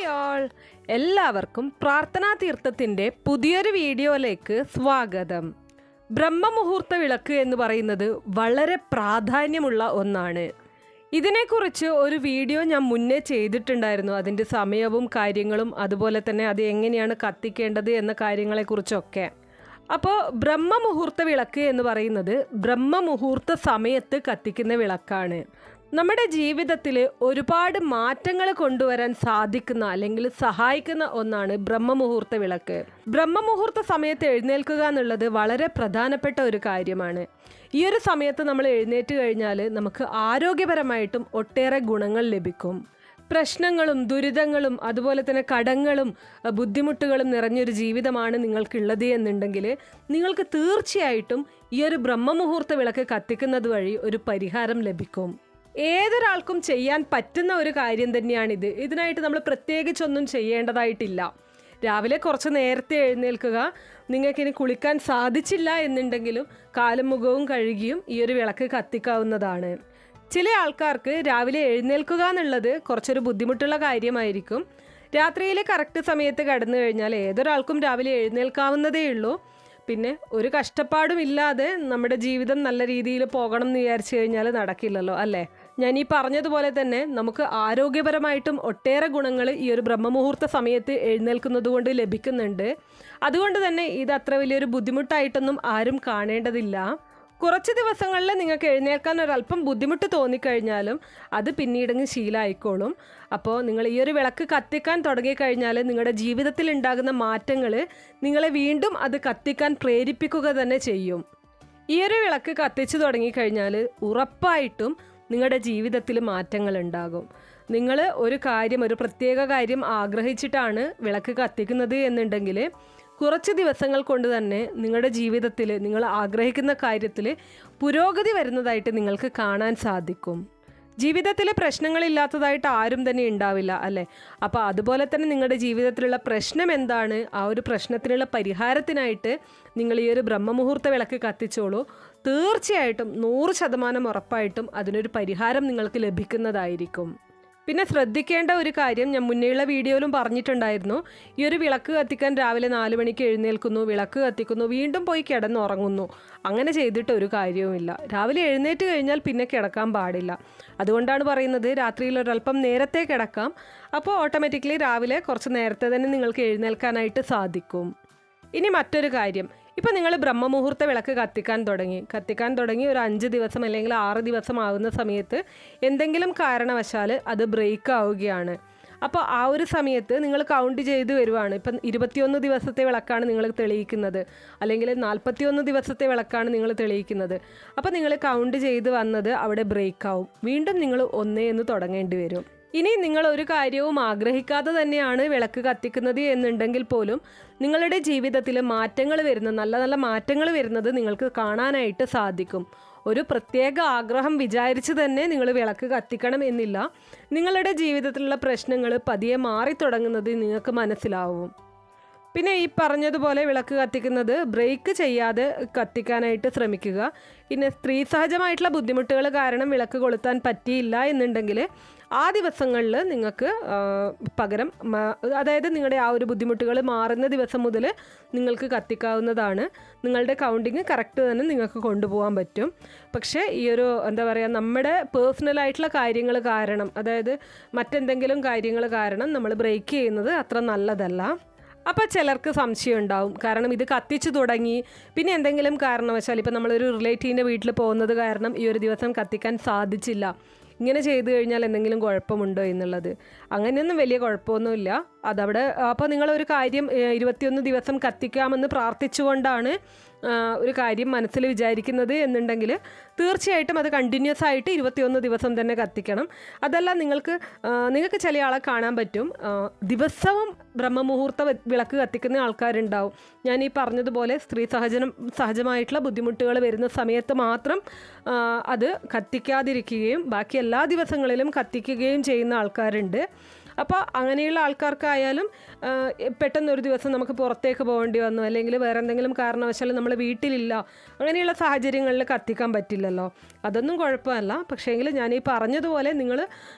Hi all, എല്ലാവർക്കും പ്രാർത്ഥനാ തീർത്ഥത്തിൻ്റെ പുതിയൊരു വീഡിയോയിലേക്ക് സ്വാഗതം. ബ്രഹ്മമുഹൂർത്ത വിളക്ക് എന്ന് പറയുന്നത് വളരെ പ്രാധാന്യമുള്ള ഒന്നാണ്. ഇതിനെക്കുറിച്ച് ഒരു വീഡിയോ ഞാൻ മുന്നേ ചെയ്തിട്ടുണ്ടായിരുന്നു. അതിൻ്റെ സമയവും കാര്യങ്ങളും അതുപോലെ തന്നെ അത് എങ്ങനെയാണ് കത്തിക്കേണ്ടത് എന്ന കാര്യങ്ങളെക്കുറിച്ചൊക്കെ. അപ്പോൾ ബ്രഹ്മമുഹൂർത്ത വിളക്ക് എന്ന് പറയുന്നത് ബ്രഹ്മമുഹൂർത്ത സമയത്ത് കത്തിക്കുന്ന വിളക്കാണ്. നമ്മുടെ ജീവിതത്തിൽ ഒരുപാട് മാറ്റങ്ങൾ കൊണ്ടുവരാൻ സാധിക്കുന്ന അല്ലെങ്കിൽ സഹായിക്കുന്ന ഒന്നാണ് ബ്രഹ്മമുഹൂർത്ത വിളക്ക്. ബ്രഹ്മമുഹൂർത്ത സമയത്ത് എഴുന്നേൽക്കുക എന്നുള്ളത് വളരെ പ്രധാനപ്പെട്ട ഒരു കാര്യമാണ്. ഈ ഒരു സമയത്ത് നമ്മൾ എഴുന്നേറ്റ് കഴിഞ്ഞാൽ നമുക്ക് ആരോഗ്യപരമായിട്ടും ഒട്ടേറെ ഗുണങ്ങൾ ലഭിക്കും. പ്രശ്നങ്ങളും ദുരിതങ്ങളും അതുപോലെ തന്നെ കടങ്ങളും ബുദ്ധിമുട്ടുകളും നിറഞ്ഞൊരു ജീവിതമാണ് നിങ്ങൾക്കുള്ളത് എന്നുണ്ടെങ്കിൽ നിങ്ങൾക്ക് തീർച്ചയായിട്ടും ഈ ഒരു ബ്രഹ്മമുഹൂർത്ത വിളക്ക് കത്തിക്കുന്നത് വഴി ഒരു പരിഹാരം ലഭിക്കും. ഏതൊരാൾക്കും ചെയ്യാൻ പറ്റുന്ന ഒരു കാര്യം തന്നെയാണിത്. ഇതിനായിട്ട് നമ്മൾ പ്രത്യേകിച്ചൊന്നും ചെയ്യേണ്ടതായിട്ടില്ല. രാവിലെ കുറച്ച് നേരത്തെ എഴുന്നേൽക്കുക. നിങ്ങൾക്കിനി കുളിക്കാൻ സാധിച്ചില്ല എന്നുണ്ടെങ്കിലും കാലും മുഖവും കഴുകിയും ഈ ഒരു വിളക്ക് കത്തിക്കാവുന്നതാണ്. ചില ആൾക്കാർക്ക് രാവിലെ എഴുന്നേൽക്കുക എന്നുള്ളത് കുറച്ചൊരു ബുദ്ധിമുട്ടുള്ള കാര്യമായിരിക്കും. രാത്രിയിൽ കറക്റ്റ് സമയത്ത് കിടന്നു കഴിഞ്ഞാൽ ഏതൊരാൾക്കും രാവിലെ എഴുന്നേൽക്കാവുന്നതേ ഉള്ളൂ. പിന്നെ ഒരു കഷ്ടപ്പാടും ഇല്ലാതെ നമ്മുടെ ജീവിതം നല്ല രീതിയിൽ പോകണം എന്ന് വിചാരിച്ചു കഴിഞ്ഞാൽ നടക്കില്ലല്ലോ, അല്ലേ? ഞാൻ ഈ പറഞ്ഞതുപോലെ തന്നെ നമുക്ക് ആരോഗ്യപരമായിട്ടും ഒട്ടേറെ ഗുണങ്ങൾ ഈ ഒരു ബ്രഹ്മമുഹൂർത്ത സമയത്ത് എഴുന്നേൽക്കുന്നത് കൊണ്ട് ലഭിക്കുന്നുണ്ട്. അതുകൊണ്ട് തന്നെ ഇത് അത്ര വലിയൊരു ബുദ്ധിമുട്ടായിട്ടൊന്നും ആരും കാണേണ്ടതില്ല. കുറച്ച് ദിവസങ്ങളിൽ നിങ്ങൾക്ക് എഴുന്നേൽക്കാൻ ഒരല്പം ബുദ്ധിമുട്ട് തോന്നിക്കഴിഞ്ഞാലും അത് പിന്നീടങ്ങ് ശീലമായിക്കോളും. അപ്പോൾ നിങ്ങൾ ഈ ഒരു വിളക്ക് കത്തിക്കാൻ തുടങ്ങിക്കഴിഞ്ഞാൽ നിങ്ങളുടെ ജീവിതത്തിൽ ഉണ്ടാകുന്ന മാറ്റങ്ങൾ നിങ്ങളെ വീണ്ടും അത് കത്തിക്കാൻ പ്രേരിപ്പിക്കുക തന്നെ ചെയ്യും. ഈ ഒരു വിളക്ക് കത്തിച്ചു തുടങ്ങിക്കഴിഞ്ഞാൽ ഉറപ്പായിട്ടും നിങ്ങളുടെ ജീവിതത്തിൽ മാറ്റങ്ങൾ ഉണ്ടാകും. നിങ്ങൾ ഒരു പ്രത്യേക കാര്യം ആഗ്രഹിച്ചിട്ടാണ് വിളക്ക് കത്തിക്കുന്നത് എന്നുണ്ടെങ്കിൽ കുറച്ച് ദിവസങ്ങൾ കൊണ്ട് തന്നെ നിങ്ങളുടെ ജീവിതത്തിൽ നിങ്ങൾ ആഗ്രഹിക്കുന്ന കാര്യത്തിൽ പുരോഗതി വരുന്നതായിട്ട് നിങ്ങൾക്ക് കാണാൻ സാധിക്കും. ജീവിതത്തിൽ പ്രശ്നങ്ങളില്ലാത്തതായിട്ട് ആരും തന്നെ ഉണ്ടാവില്ല, അല്ലേ? അപ്പോൾ അതുപോലെ തന്നെ നിങ്ങളുടെ ജീവിതത്തിലുള്ള പ്രശ്നം എന്താണ്, ആ ഒരു പ്രശ്നത്തിനുള്ള പരിഹാരത്തിനായിട്ട് നിങ്ങൾ ഈ ഒരു ബ്രഹ്മമുഹൂർത്ത വിളക്ക് കത്തിച്ചോളൂ. തീർച്ചയായിട്ടും 100% ഉറപ്പായിട്ടും അതിനൊരു പരിഹാരം നിങ്ങൾക്ക് ലഭിക്കുന്നതായിരിക്കും. പിന്നെ ശ്രദ്ധിക്കേണ്ട ഒരു കാര്യം ഞാൻ മുന്നേയുള്ള വീഡിയോയിലും പറഞ്ഞിട്ടുണ്ടായിരുന്നു. ഈ ഒരു വിളക്ക് കത്തിക്കാൻ രാവിലെ 4 മണിക്ക് എഴുന്നേൽക്കുന്നു, വിളക്ക് കത്തിക്കുന്നു, വീണ്ടും പോയി കിടന്നുറങ്ങുന്നു. അങ്ങനെ ചെയ്തിട്ട് ഒരു കാര്യവുമില്ല. രാവിലെ എഴുന്നേറ്റ് കഴിഞ്ഞാൽ പിന്നെ കിടക്കാൻ പാടില്ല. അതുകൊണ്ടാണ് പറയുന്നത് രാത്രിയിൽ ഒരല്പം നേരത്തെ കിടക്കാം. അപ്പോൾ ഓട്ടോമാറ്റിക്കലി രാവിലെ കുറച്ച് നേരത്തെ തന്നെ നിങ്ങൾക്ക് എഴുന്നേൽക്കാനായിട്ട് സാധിക്കും. ഇനി മറ്റൊരു കാര്യം, ഇപ്പോൾ നിങ്ങൾ ബ്രഹ്മമുഹൂർത്ത വിളക്ക് കത്തിക്കാൻ തുടങ്ങി ഒരു 5 ദിവസം അല്ലെങ്കിൽ 6 ദിവസം ആകുന്ന സമയത്ത് എന്തെങ്കിലും കാരണവശാൽ അത് ബ്രേക്ക് ആവുകയാണ്. അപ്പോൾ ആ ഒരു സമയത്ത് നിങ്ങൾ കൗണ്ട് ചെയ്ത് വരുവാണ്. ഇപ്പം 21 ദിവസത്തെ വിളക്കാണ് നിങ്ങൾ തെളിയിക്കുന്നത്, അല്ലെങ്കിൽ 41 ദിവസത്തെ വിളക്കാണ് നിങ്ങൾ തെളിയിക്കുന്നത്. അപ്പോൾ നിങ്ങൾ കൗണ്ട് ചെയ്ത് വന്നത് അവിടെ ബ്രേക്ക് ആവും. വീണ്ടും നിങ്ങൾ 1 എന്ന് തുടങ്ങേണ്ടി വരും. ഇനി നിങ്ങൾ ഒരു കാര്യവും ആഗ്രഹിക്കാതെ തന്നെയാണ് വിളക്ക് കത്തിക്കുന്നത് എന്നുണ്ടെങ്കിൽ പോലും നിങ്ങളുടെ ജീവിതത്തിൽ മാറ്റങ്ങൾ നല്ല നല്ല മാറ്റങ്ങൾ വരുന്നത് നിങ്ങൾക്ക് കാണാനായിട്ട് സാധിക്കും. ഒരു പ്രത്യേക ആഗ്രഹം വിചാരിച്ച് തന്നെ നിങ്ങൾ വിളക്ക് കത്തിക്കണം എന്നില്ല. നിങ്ങളുടെ ജീവിതത്തിലുള്ള പ്രശ്നങ്ങൾ പതിയെ മാറി തുടങ്ങുന്നത് നിങ്ങൾക്ക് മനസ്സിലാവും. പിന്നെ ഈ പറഞ്ഞതുപോലെ വിളക്ക് കത്തിക്കുന്നത് ബ്രേക്ക് ചെയ്യാതെ കത്തിക്കാനായിട്ട് ശ്രമിക്കുക. പിന്നെ സ്ത്രീ സഹജമായിട്ടുള്ള ബുദ്ധിമുട്ടുകൾ കാരണം വിളക്ക് കൊളുത്താൻ പറ്റിയില്ല എന്നുണ്ടെങ്കിൽ ആ ദിവസങ്ങളിൽ നിങ്ങൾക്ക് പകരം അതായത് നിങ്ങളുടെ ആ ഒരു ബുദ്ധിമുട്ടുകൾ മാറുന്ന ദിവസം മുതൽ നിങ്ങൾക്ക് കത്തിക്കാവുന്നതാണ്. നിങ്ങളുടെ കൗണ്ടിങ് കറക്റ്റ് തന്നെ നിങ്ങൾക്ക് കൊണ്ടുപോകാൻ പറ്റും. പക്ഷേ ഈ ഒരു നമ്മുടെ പേഴ്സണലായിട്ടുള്ള കാര്യങ്ങൾ കാരണം, അതായത് മറ്റെന്തെങ്കിലും കാര്യങ്ങൾ കാരണം നമ്മൾ ബ്രേക്ക് ചെയ്യുന്നത് അത്ര നല്ലതല്ല. അപ്പോൾ ചിലർക്ക് സംശയം ഉണ്ടാവും. കാരണം ഇത് കത്തിച്ചു തുടങ്ങി, പിന്നെ എന്തെങ്കിലും കാരണവശാൽ ഇപ്പോൾ നമ്മളൊരു റിലേറ്റീവിൻ്റെ വീട്ടിൽ പോകുന്നത് കാരണം ഈ ഒരു ദിവസം കത്തിക്കാൻ സാധിച്ചില്ല, ഇങ്ങനെ ചെയ്തു കഴിഞ്ഞാൽ എന്തെങ്കിലും കുഴപ്പമുണ്ടോ എന്നുള്ളത്. അങ്ങനെയൊന്നും വലിയ കുഴപ്പമൊന്നുമില്ല. അതവിടെ അപ്പോൾ നിങ്ങളൊരു കാര്യം 21 ദിവസം കത്തിക്കാമെന്ന് പ്രാർത്ഥിച്ചുകൊണ്ടാണ് ഒരു കാര്യം മനസ്സിൽ വിചാരിക്കുന്നത് എന്നുണ്ടെങ്കിൽ തീർച്ചയായിട്ടും അത് കണ്ടിന്യൂസ് ആയിട്ട് 21 ദിവസം തന്നെ കത്തിക്കണം. അതല്ല നിങ്ങൾക്ക് ചില ആളെ കാണാൻ പറ്റും ദിവസവും ബ്രഹ്മമുഹൂർത്ത വിളക്ക് കത്തിക്കുന്ന ആൾക്കാരുണ്ടാവും. ഞാൻ ഈ പറഞ്ഞതുപോലെ സ്ത്രീ സഹജമായിട്ടുള്ള ബുദ്ധിമുട്ടുകൾ വരുന്ന സമയത്ത് മാത്രം അത് കത്തിക്കാതിരിക്കുകയും ബാക്കി എല്ലാ ദിവസങ്ങളിലും കത്തിക്കുകയും ചെയ്യുന്ന ആൾക്കാരുണ്ട്. അപ്പോൾ അങ്ങനെയുള്ള ആൾക്കാർക്കായാലും പെട്ടെന്നൊരു ദിവസം നമുക്ക് പുറത്തേക്ക് പോകേണ്ടി വന്നു, അല്ലെങ്കിൽ വേറെ എന്തെങ്കിലും കാരണവശാൽ നമ്മൾ വീട്ടിലില്ല, അങ്ങനെയുള്ള സാഹചര്യങ്ങളിൽ കത്തിക്കാൻ പറ്റില്ലല്ലോ. അതൊന്നും കുഴപ്പമല്ല. പക്ഷേങ്കിൽ ഞാൻ ഈ പറഞ്ഞതുപോലെ നിങ്ങൾ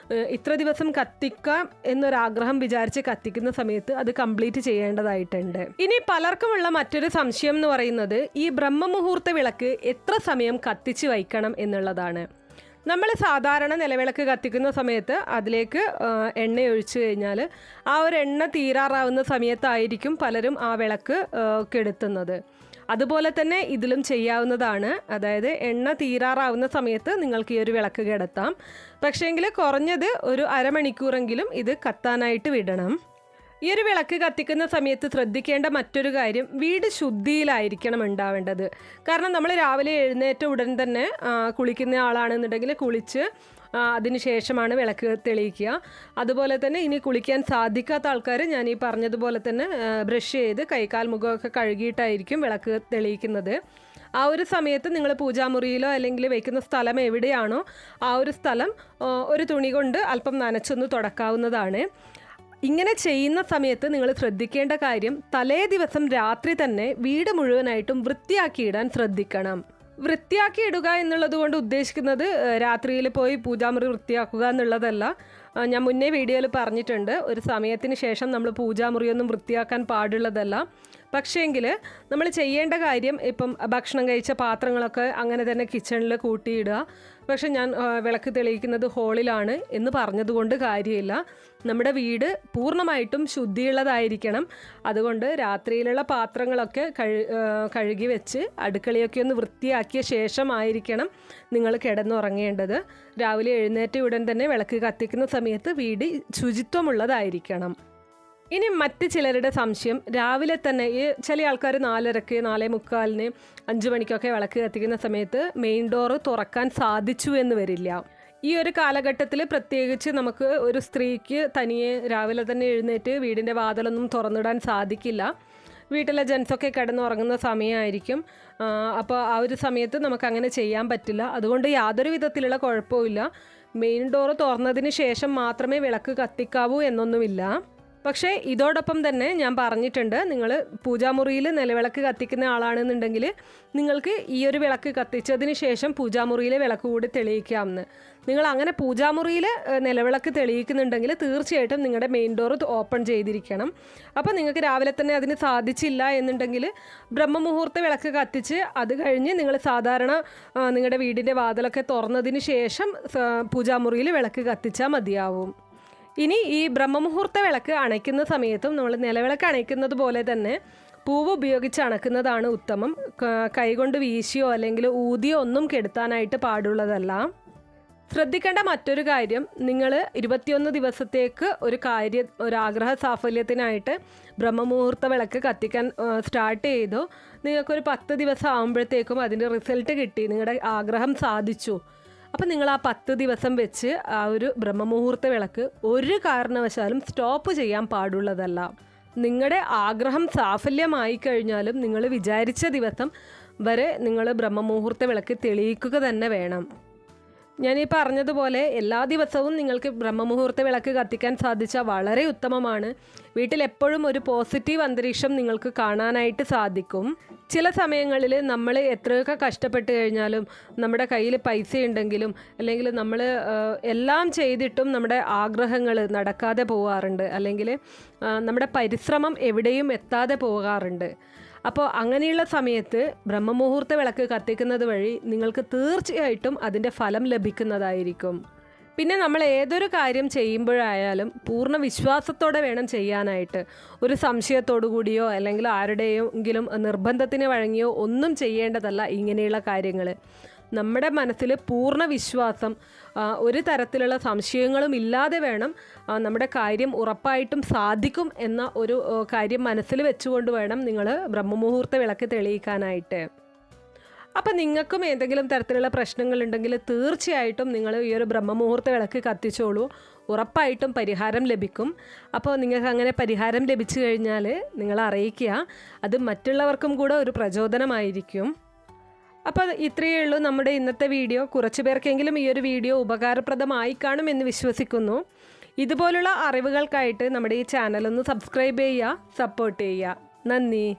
ഇത്ര ദിവസം കത്തിക്കാം എന്നൊരാഗ്രഹം വിചാരിച്ച് കത്തിക്കുന്ന സമയത്ത് അത് കംപ്ലീറ്റ് ചെയ്യേണ്ടതായിട്ടുണ്ട്. ഇനി പലർക്കുമുള്ള മറ്റൊരു സംശയം എന്ന് പറയുന്നത് ഈ ബ്രഹ്മമുഹൂർത്ത വിളക്ക് എത്ര സമയം കത്തിച്ച് വയ്ക്കണം എന്നുള്ളതാണ്. നമ്മൾ സാധാരണ നിലവിളക്ക് കത്തിക്കുന്ന സമയത്ത് അതിലേക്ക് എണ്ണ ഒഴിച്ചു കഴിഞ്ഞാൽ ആ ഒരു എണ്ണ തീരാറാവുന്ന സമയത്തായിരിക്കും പലരും ആ വിളക്ക് കെടുത്തുന്നത്. അതുപോലെ തന്നെ ഇതിലും ചെയ്യാവുന്നതാണ്. അതായത് എണ്ണ തീരാറാവുന്ന സമയത്ത് നിങ്ങൾക്ക് ഈ ഒരു വിളക്ക് കെടുത്താം. പക്ഷേങ്കിൽ കുറഞ്ഞത് ഒരു അരമണിക്കൂറെങ്കിലും ഇത് കത്താനായിട്ട് വിടണം. ഈ ഒരു വിളക്ക് കത്തിക്കുന്ന സമയത്ത് ശ്രദ്ധിക്കേണ്ട മറ്റൊരു കാര്യം, വീട് ശുദ്ധിയിലായിരിക്കണം ഉണ്ടാവേണ്ടത്. കാരണം നമ്മൾ രാവിലെ എഴുന്നേറ്റ ഉടൻ തന്നെ കുളിക്കുന്ന ആളാണെന്നുണ്ടെങ്കിൽ കുളിച്ച് അതിന് ശേഷമാണ് വിളക്ക് തെളിയിക്കുക. അതുപോലെ തന്നെ ഇനി കുളിക്കാൻ സാധിക്കാത്ത ആൾക്കാർ ഞാൻ ഈ പറഞ്ഞതുപോലെ തന്നെ ബ്രഷ് ചെയ്ത് കൈകാൽ മുഖമൊക്കെ കഴുകിയിട്ടായിരിക്കും വിളക്ക് തെളിയിക്കുന്നത്. ആ ഒരു സമയത്ത് നിങ്ങൾ പൂജാമുറിയിലോ അല്ലെങ്കിൽ വയ്ക്കുന്ന സ്ഥലം എവിടെയാണോ ആ ഒരു സ്ഥലം ഒരു തുണി കൊണ്ട് അല്പം നനച്ചൊന്ന് തുടക്കാവുന്നതാണ്. ഇങ്ങനെ ചെയ്യുന്ന സമയത്ത് നിങ്ങൾ ശ്രദ്ധിക്കേണ്ട കാര്യം, തലേ ദിവസം രാത്രി തന്നെ വീട് മുഴുവനായിട്ടും വൃത്തിയാക്കിയിടാൻ ശ്രദ്ധിക്കണം. വൃത്തിയാക്കിയിടുക എന്നുള്ളത് കൊണ്ട് ഉദ്ദേശിക്കുന്നത് രാത്രിയിൽ പോയി പൂജാമുറി വൃത്തിയാക്കുക എന്നുള്ളതല്ല. ഞാൻ മുന്നേ വീഡിയോയിൽ പറഞ്ഞിട്ടുണ്ട്, ഒരു സമയത്തിന് ശേഷം നമ്മൾ പൂജാമുറിയൊന്നും വൃത്തിയാക്കാൻ പാടുള്ളതല്ല. പക്ഷേങ്കിൽ നമ്മൾ ചെയ്യേണ്ട കാര്യം, ഇപ്പം ഭക്ഷണം കഴിച്ച പാത്രങ്ങളൊക്കെ അങ്ങനെ തന്നെ കിച്ചണിൽ കൂട്ടിയിടുക. പക്ഷെ ഞാൻ വിളക്ക് തെളിയിക്കുന്നത് ഹോളിലാണ് എന്ന് പറഞ്ഞതുകൊണ്ട് കാര്യമില്ല. നമ്മുടെ വീട് പൂർണ്ണമായിട്ടും ശുദ്ധിയുള്ളതായിരിക്കണം. അതുകൊണ്ട് രാത്രിയിലുള്ള പാത്രങ്ങളൊക്കെ കഴുകി വെച്ച് അടുക്കളയൊക്കെ ഒന്ന് വൃത്തിയാക്കിയ ശേഷമായിരിക്കണം നിങ്ങൾ കിടന്നുറങ്ങേണ്ടത്. രാവിലെ എഴുന്നേറ്റ ഉടൻ തന്നെ വിളക്ക് കത്തിക്കുന്ന സമയത്ത് വീട് ശുചിത്വമുള്ളതായിരിക്കണം. ഇനി മറ്റ് ചിലരുടെ സംശയം, രാവിലെ തന്നെ ഈ ചില ആൾക്കാർ 4:30, 4:45, 5 മണിക്കൊക്കെ വിളക്ക് കത്തിക്കുന്ന സമയത്ത് മെയിൻ ഡോറ് തുറക്കാൻ സാധിച്ചു എന്ന് വരില്ല. ഈ ഒരു കാലഘട്ടത്തിൽ പ്രത്യേകിച്ച് നമുക്ക് ഒരു സ്ത്രീക്ക് തനിയെ രാവിലെ തന്നെ എഴുന്നേറ്റ് വീടിൻ്റെ വാതിലൊന്നും തുറന്നിടാൻ സാധിക്കില്ല. വീട്ടിലെ ജെൻസൊക്കെ കിടന്നുറങ്ങുന്ന സമയമായിരിക്കും. അപ്പോൾ ആ ഒരു സമയത്ത് നമുക്ക് അങ്ങനെ ചെയ്യാൻ പറ്റില്ല. അതുകൊണ്ട് യാതൊരു വിധത്തിലുള്ള കുഴപ്പമില്ല. മെയിൻ ഡോറ് തുറന്നതിന് ശേഷം മാത്രമേ വിളക്ക് കത്തിക്കാവൂ എന്നൊന്നുമില്ല. പക്ഷേ ഇതോടൊപ്പം തന്നെ ഞാൻ പറഞ്ഞിട്ടുണ്ട്, നിങ്ങൾ പൂജാമുറിയിൽ നിലവിളക്ക് കത്തിക്കുന്ന ആളാണെന്നുണ്ടെങ്കിൽ നിങ്ങൾക്ക് ഈ ഒരു വിളക്ക് കത്തിച്ചതിന് ശേഷം പൂജാമുറിയിലെ വിളക്ക് കൂടി തെളിയിക്കാമെന്ന്. നിങ്ങൾ അങ്ങനെ പൂജാമുറിയിൽ നിലവിളക്ക് തെളിയിക്കുന്നുണ്ടെങ്കിൽ തീർച്ചയായിട്ടും നിങ്ങളുടെ മെയിൻ ഡോർ ഓപ്പൺ ചെയ്തിരിക്കണം. അപ്പോൾ നിങ്ങൾക്ക് രാവിലെ തന്നെ അതിന് സാധിച്ചില്ല എന്നുണ്ടെങ്കിൽ ബ്രഹ്മമുഹൂർത്ത വിളക്ക് കത്തിച്ച് അത് കഴിഞ്ഞ് നിങ്ങൾ സാധാരണ നിങ്ങളുടെ വീടിൻ്റെ വാതിലൊക്കെ തുറന്നതിന് ശേഷം പൂജാമുറിയിൽ വിളക്ക് കത്തിച്ചാൽ മതിയാവും. ഇനി ഈ ബ്രഹ്മമുഹൂർത്ത വിളക്ക് അണയ്ക്കുന്ന സമയത്തും നമ്മൾ നിലവിളക്ക് അണയ്ക്കുന്നത് പോലെ തന്നെ പൂവ് ഉപയോഗിച്ച് അണക്കുന്നതാണ് ഉത്തമം. കൈകൊണ്ട് വീശിയോ അല്ലെങ്കിൽ ഊതിയോ ഒന്നും കെടുത്താനായിട്ട് പാടുള്ളതല്ല. ശ്രദ്ധിക്കേണ്ട മറ്റൊരു കാര്യം, നിങ്ങൾ 21 ദിവസത്തേക്ക് ഒരു ആഗ്രഹ സാഫല്യത്തിനായിട്ട് ബ്രഹ്മമുഹൂർത്ത വിളക്ക് കത്തിക്കാൻ സ്റ്റാർട്ട് ചെയ്തു. നിങ്ങൾക്കൊരു 10 ദിവസം ആകുമ്പോഴത്തേക്കും അതിൻ്റെ റിസൾട്ട് കിട്ടി, നിങ്ങളുടെ ആഗ്രഹം സാധിച്ചു. അപ്പം നിങ്ങൾ ആ 10 ദിവസം വെച്ച് ആ ഒരു ബ്രഹ്മമുഹൂർത്ത വിളക്ക് ഒരു കാരണവശാലും സ്റ്റോപ്പ് ചെയ്യാൻ പാടുള്ളതല്ല. നിങ്ങളുടെ ആഗ്രഹം സാഫല്യമായി കഴിഞ്ഞാലും നിങ്ങൾ വിചാരിച്ച ദിവസം വരെ നിങ്ങൾ ബ്രഹ്മമുഹൂർത്ത വിളക്ക് തെളിയിക്കുക തന്നെ വേണം. ഞാനീ പറഞ്ഞതുപോലെ എല്ലാ ദിവസവും നിങ്ങൾക്ക് ബ്രഹ്മമുഹൂർത്ത വിളക്ക് കത്തിക്കാൻ സാധിച്ചാൽ വളരെ ഉത്തമമാണ്. വീട്ടിലെപ്പോഴും ഒരു പോസിറ്റീവ് അന്തരീക്ഷം നിങ്ങൾക്ക് കാണാനായിട്ട് സാധിക്കും. ചില സമയങ്ങളിൽ നമ്മൾ എത്രയൊക്കെ കഷ്ടപ്പെട്ട് കഴിഞ്ഞാലും നമ്മുടെ കയ്യിൽ പൈസ ഉണ്ടെങ്കിലും അല്ലെങ്കിൽ നമ്മൾ എല്ലാം ചെയ്തിട്ടും നമ്മുടെ ആഗ്രഹങ്ങൾ നടക്കാതെ പോകാറുണ്ട്, അല്ലെങ്കിൽ നമ്മുടെ പരിശ്രമം എവിടെയും എത്താതെ പോകാറുണ്ട്. അപ്പോൾ അങ്ങനെയുള്ള സമയത്ത് ബ്രഹ്മമുഹൂർത്ത വിളക്ക് കത്തിക്കുന്നത് വഴി നിങ്ങൾക്ക് തീർച്ചയായിട്ടും അതിൻ്റെ ഫലം ലഭിക്കുന്നതായിരിക്കും. പിന്നെ നമ്മൾ ഏതൊരു കാര്യം ചെയ്യുമ്പോഴായാലും പൂർണ്ണ വിശ്വാസത്തോടെ വേണം ചെയ്യാനായിട്ട്. ഒരു സംശയത്തോടു കൂടിയോ അല്ലെങ്കിൽ ആരുടെയെങ്കിലും നിർബന്ധത്തിന് വഴങ്ങിയോ ഒന്നും ചെയ്യേണ്ടതല്ല ഇങ്ങനെയുള്ള കാര്യങ്ങൾ. നമ്മുടെ മനസ്സിൽ പൂർണ്ണ വിശ്വാസം, ഒരു തരത്തിലുള്ള സംശയങ്ങളും ഇല്ലാതെ വേണം നമ്മുടെ കാര്യം ഉറപ്പായിട്ടും സാധിക്കും എന്ന ഒരു കാര്യം മനസ്സിൽ വെച്ചുകൊണ്ട് വേണം നിങ്ങൾ ബ്രഹ്മമുഹൂർത്ത വിളക്ക് തെളിയിക്കാനായിട്ട്. അപ്പം നിങ്ങൾക്കും ഏതെങ്കിലും തരത്തിലുള്ള പ്രശ്നങ്ങളുണ്ടെങ്കിൽ തീർച്ചയായിട്ടും നിങ്ങൾ ഈ ഒരു ബ്രഹ്മമുഹൂർത്ത വിളക്ക് കത്തിച്ചോളൂ, ഉറപ്പായിട്ടും പരിഹാരം ലഭിക്കും. അപ്പോൾ നിങ്ങൾക്ക് അങ്ങനെ പരിഹാരം ലഭിച്ചു കഴിഞ്ഞാൽ നിങ്ങൾ അറിയിക്കുക, അത് മറ്റുള്ളവർക്കും കൂടെ ഒരു പ്രചോദനമായിരിക്കും. അപ്പോൾ ഇത്രയേ ഉള്ളൂ നമ്മുടെ ഇന്നത്തെ വീഡിയോ. കുറച്ച് പേർക്കെങ്കിലും ഈ ഒരു വീഡിയോ ഉപകാരപ്രദമായി കാണുമെന്ന് വിശ്വസിക്കുന്നു. ഇതുപോലുള്ള അറിവുകൾക്കായിട്ട് നമ്മുടെ ഈ ചാനൽ ഒന്ന് സബ്സ്ക്രൈബ് ചെയ്യുക, സപ്പോർട്ട് ചെയ്യുക. നന്ദി.